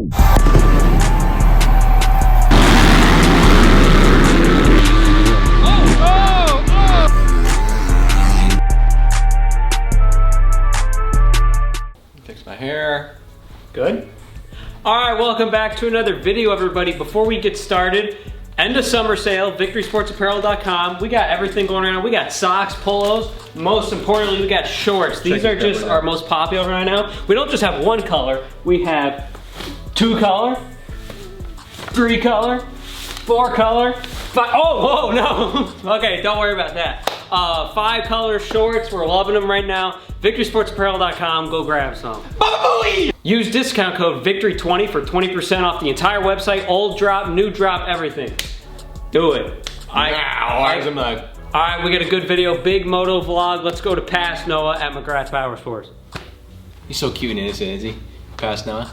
Fix my hair. Good. All right, welcome back to another video, everybody. Before we get started, end of summer sale, victorysportsapparel.com. We got everything going around. We got socks, polos. Most importantly, we got shorts. These are just our most popular right now. We don't just have one color. We have 2 color, 3 color, 4 color, 5. Oh, whoa, no. Okay, don't worry about that. 5 color shorts. We're loving them right now. VictorySportsApparel.com. Go grab some. Use discount code VICTORY20 for 20% off the entire website. Old drop, new drop, everything. Do it. All right, we got a good video. Big moto vlog. Let's go to Past Noah at McGrath Power Sports. He's so cute and innocent, is he? Past Noah.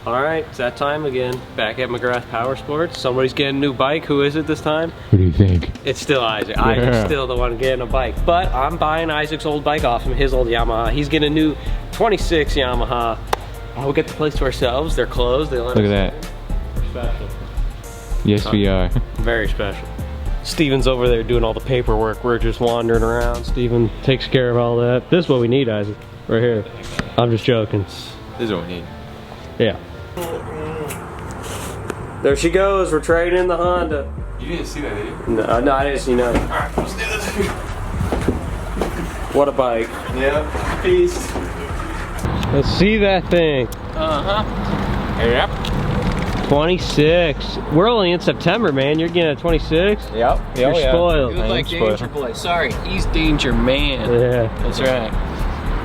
All right, it's that time again. Back at McGrath Power Sports. Somebody's getting a new bike. Who is it this time? What do you think? It's still Isaac. Yeah. Isaac's still the one getting a bike. But I'm buying Isaac's old bike off him, his old Yamaha. He's getting a new 26 Yamaha. We'll get the place to ourselves. They're closed. They let Look us at that. Special. Yes, we are. Very special. Steven's over there doing all the paperwork. We're just wandering around. Steven takes care of all that. This is what we need, Isaac. Right here. I'm just joking. This is what we need. Yeah. There she goes. We're trading in the Honda. You didn't see that, did you? No, I didn't see nothing. Alright, let's do this. What a bike. Yeah. Peace. Let's see that thing. Yep. 26. We're only in September, man. You're getting a 26? Yep. You're spoiled. You look like Danger Boy. Sorry, he's Danger Man. Yeah. That's right.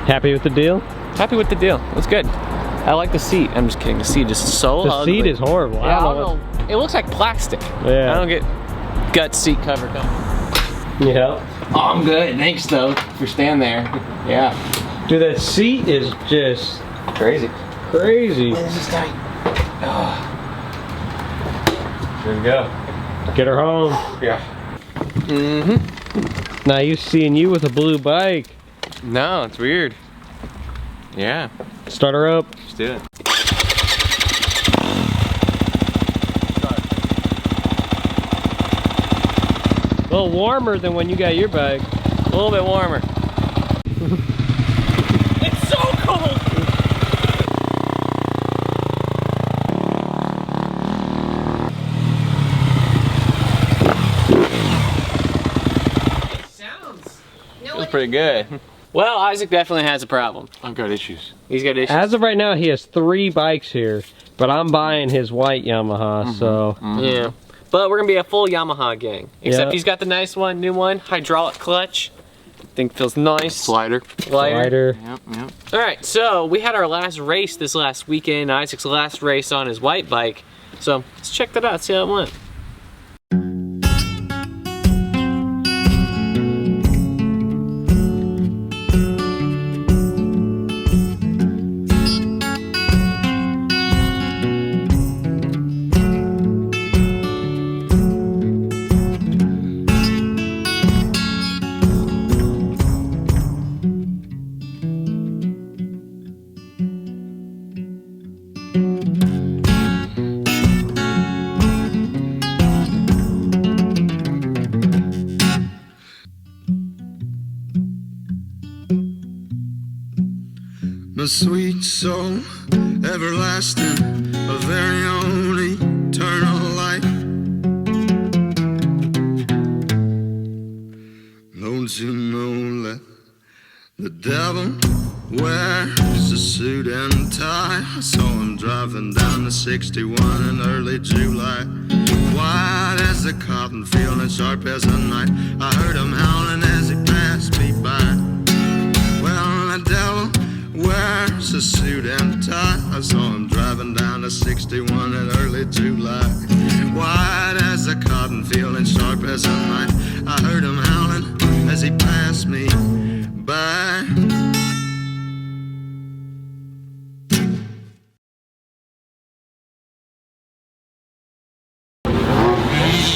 Happy with the deal? Happy with the deal. It's good. I like the seat. I'm just kidding. The seat is so ugly. The seat is horrible. Yeah, I don't know. It looks like plastic. Yeah. I don't get gut seat cover coming. Yeah. Oh, I'm good. Thanks, though, for staying there. Yeah. Dude, that seat is just Crazy. crazy. This is tight. Oh. Here we go. Get her home. Yeah. Mm-hmm. Now you seeing you with a blue bike. No, it's weird. Yeah. Start her up. Let's do it. A little warmer than when you got your bike. A little bit warmer. It's so cold. Feels pretty good. Well, Isaac definitely has a problem. I've got issues. He's got issues. As of right now, he has 3 bikes here, but I'm buying his white Yamaha, so. Yeah. But we're gonna be a full Yamaha gang. Except Yeah. he's got the nice one, new one, hydraulic clutch. I think feels nice. Slider. Lighter. Yep. Alright, so we had our last race this last weekend, Isaac's last race on his white bike. So let's check that out, see how it went. My sweet soul, everlasting, a very own eternal light. Don't you know that the devil wears a suit and tie? I saw him driving down the 61 in early July. White as a cotton field and sharp as a knife. I heard him howling as he passed me by. Well, the devil wears a suit and tie. I saw him driving down the 61 in early July. White as a cotton field and sharp as a knife. I heard him howling as he passed me by.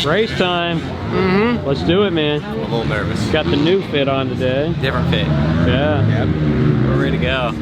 Race time. Let's do it, man. I'm a little nervous. Got the new fit on today. Different fit. Yeah. Yep. We're ready to go.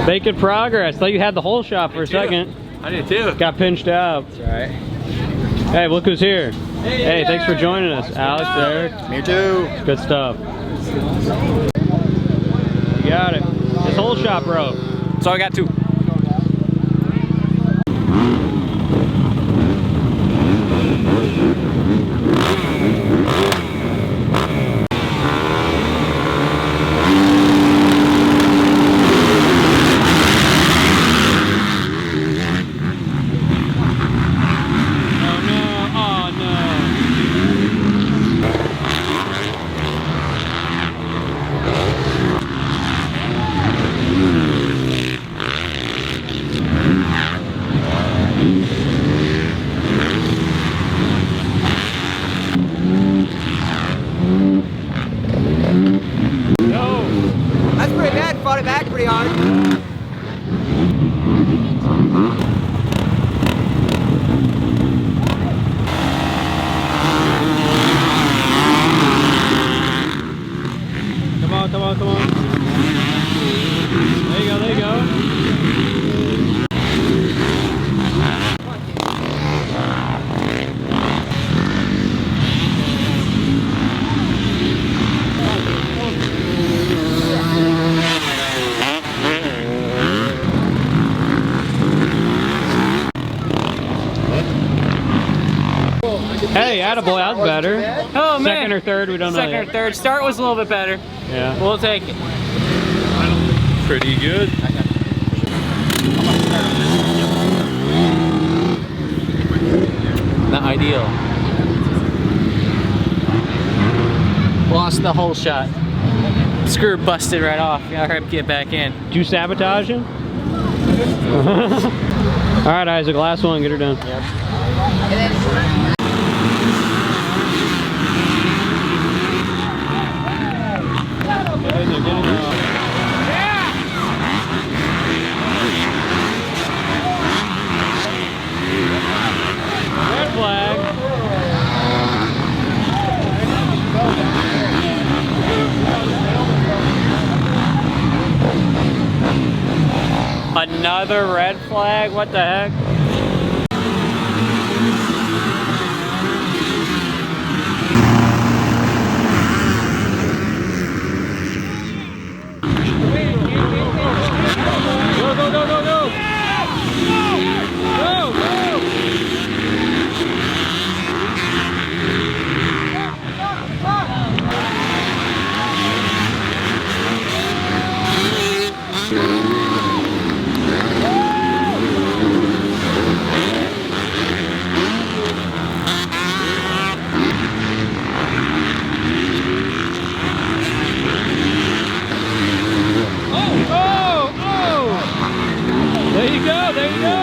Making progress. Thought you had the whole shot for a second. I did too. Got pinched out. That's alright. Hey, look who's here. Hey, thanks for joining us. Alex, Eric. Me too. Good stuff. You got it. This whole shot, bro. So I got 2. That's pretty bad. Fought it back pretty hard. Come on, come on, come on. There you go, there you go. Hey, attaboy, that was better. Oh man. Second or third, we don't know Second yet. or third. Start was a little bit better. Yeah. We'll take it. Pretty good. Not ideal. Lost the whole shot. Screw busted right off. Gotta hurry up, get back in. Did you sabotage him? All right, Isaac, last one, get her done. Red flag. Another red flag? What the heck? Go, go, go, go, go! Go, go! There you go, there you go!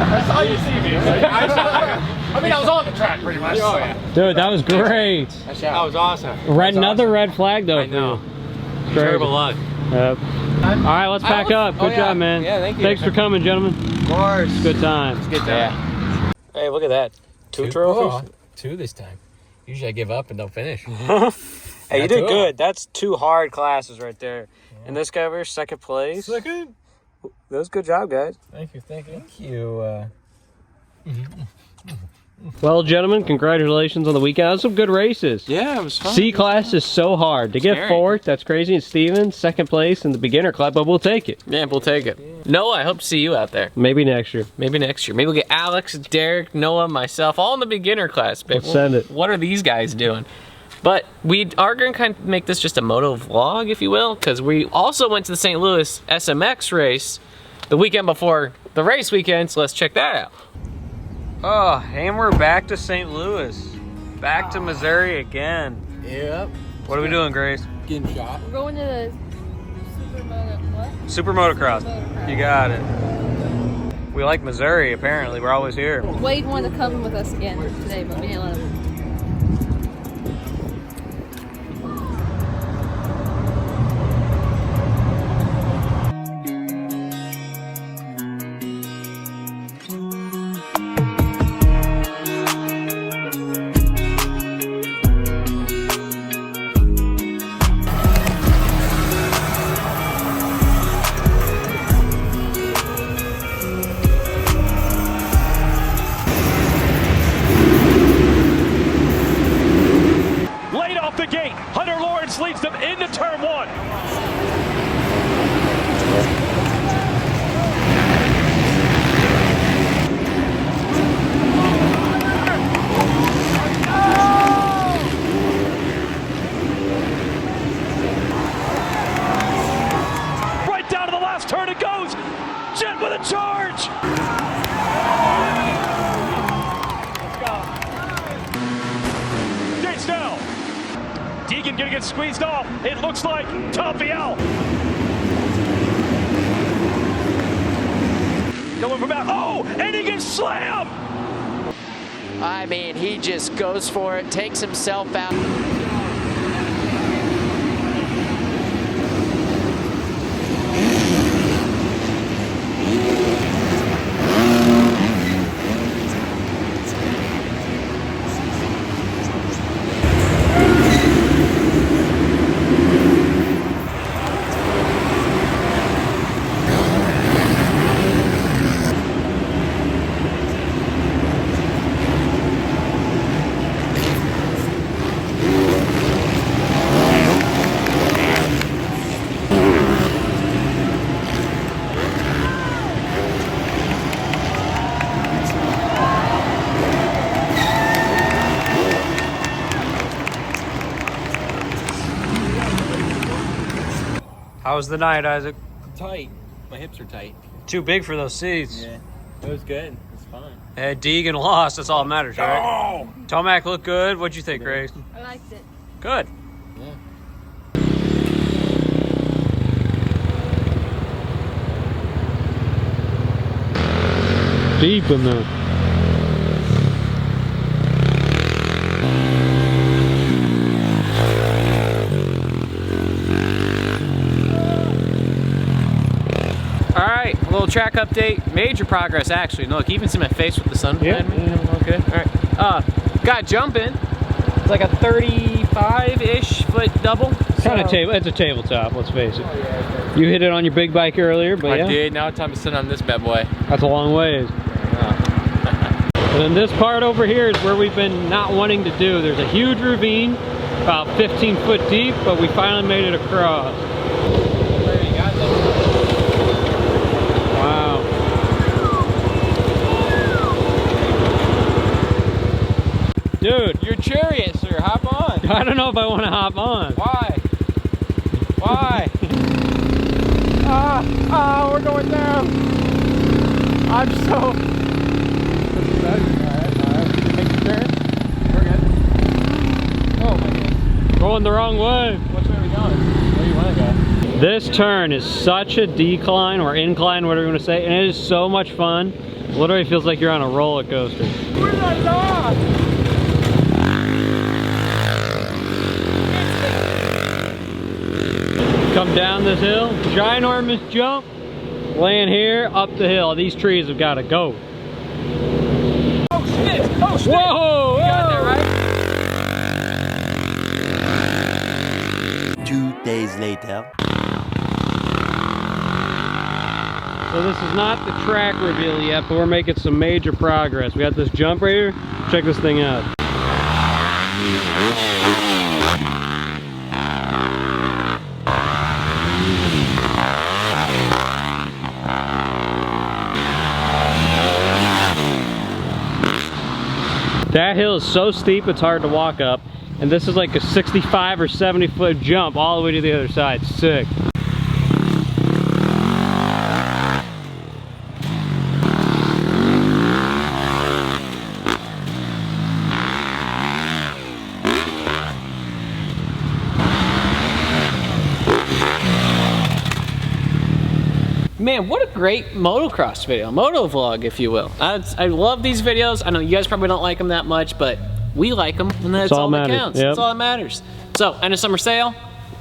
That's all you see me. I mean, I was on the track pretty much. Oh, yeah. Dude, that was great. That was awesome. Another red flag though. I know. For you. Terrible luck. Yep. All right, let's pack up. Good job, man. Yeah, thank you. Thanks for coming, gentlemen. Of course. Good time. Good time. Yeah. Hey, look at that. Two trophies? 2 this time. Usually I give up and don't finish. Hey, you did good. That's 2 hard classes right there. Yeah. And this guy over here, second place. Second. That was a good job, guys. Thank you, thank you. Thank you. Well, gentlemen, congratulations on the weekend. That was some good races. Yeah, it was fun. C class is so hard. To get 4th, that's crazy. And Steven, second place in the beginner class, but we'll take it. Yeah, we'll take it. Noah, I hope to see you out there. Maybe next year. Maybe next year. Maybe we'll get Alex, Derek, Noah, myself, all in the beginner class. Babe. Let's send it. What are these guys doing? But we are going to kind of make this just a moto vlog, if you will, because we also went to the St. Louis SMX race the weekend before the race weekend, so let's check that out. Oh, and we're back to St. Louis. Back to Missouri again. Yep. What are we doing, Grace? Getting shot. We're going to the Supermoto, what? Super Motocross. You got it. We like Missouri, apparently. We're always here. Wade wanted to come with us again today, but we didn't let him. Leads them into turn one. Right down to the last turn it goes. Jet with a charge. Let's go. Gates down. Deegan gonna get squeezed off. It looks like Tapiel. Going from back. Oh, and he gets slammed. I mean, he just goes for it, takes himself out. How was the night, Isaac? Tight. My hips are tight. Too big for those seats. Yeah. It was good. It's fine. Hey, Deegan lost. That's all that matters, right? Tomac looked good. What'd you think, Grace? I liked it. Good. Deep in there. All right, a little track update. Major progress, actually. No, look, you even see my face with the sun behind me. Okay, all right. Got jumping. It's like a 35-ish foot double. Kind of table. It's a tabletop. Let's face it. You hit it on your big bike earlier, but I did. Now it's time to sit on this bad boy. that's a long ways. And then this part over here is where we've been not wanting to do. There's a huge ravine, about 15 foot deep, but we finally made it across. Wow. Dude, You're chariot, sir. Hop on. I don't know if I want to hop on. Why? Why? We're going down. I'm so. We're good. Oh my God. Going the wrong way. Which way are we going? Where do you want to go? This turn is such a decline or incline, whatever you want to say, and it is so much fun. Literally feels like you're on a roller coaster. Where's our dog? Come down this hill, ginormous jump, land here, up the hill. These trees have got to go. Oh shit! Oh shit! Whoa! You got that right? 2 days later. So this is not the track reveal yet, but we're making some major progress. We got this jump right here. Check this thing out. That hill is so steep it's hard to walk up, and this is like a 65 or 70 foot jump all the way to the other side. Sick. man, what a great motocross video, moto vlog, if you will. I love these videos. I know you guys probably don't like them that much, but we like them, and that's all that counts. Yep. That's all that matters. So, end of summer sale.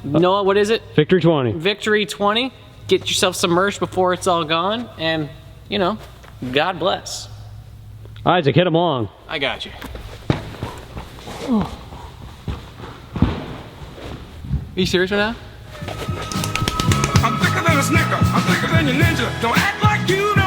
Noah, what is it? Victory 20. Victory 20. Get yourself some merch before it's all gone, and, you know, God bless. Isaac, hit them long. I got you. Are you serious right now? I'm thicker than a snicker. I'm thicker than your ninja. Don't act like you know.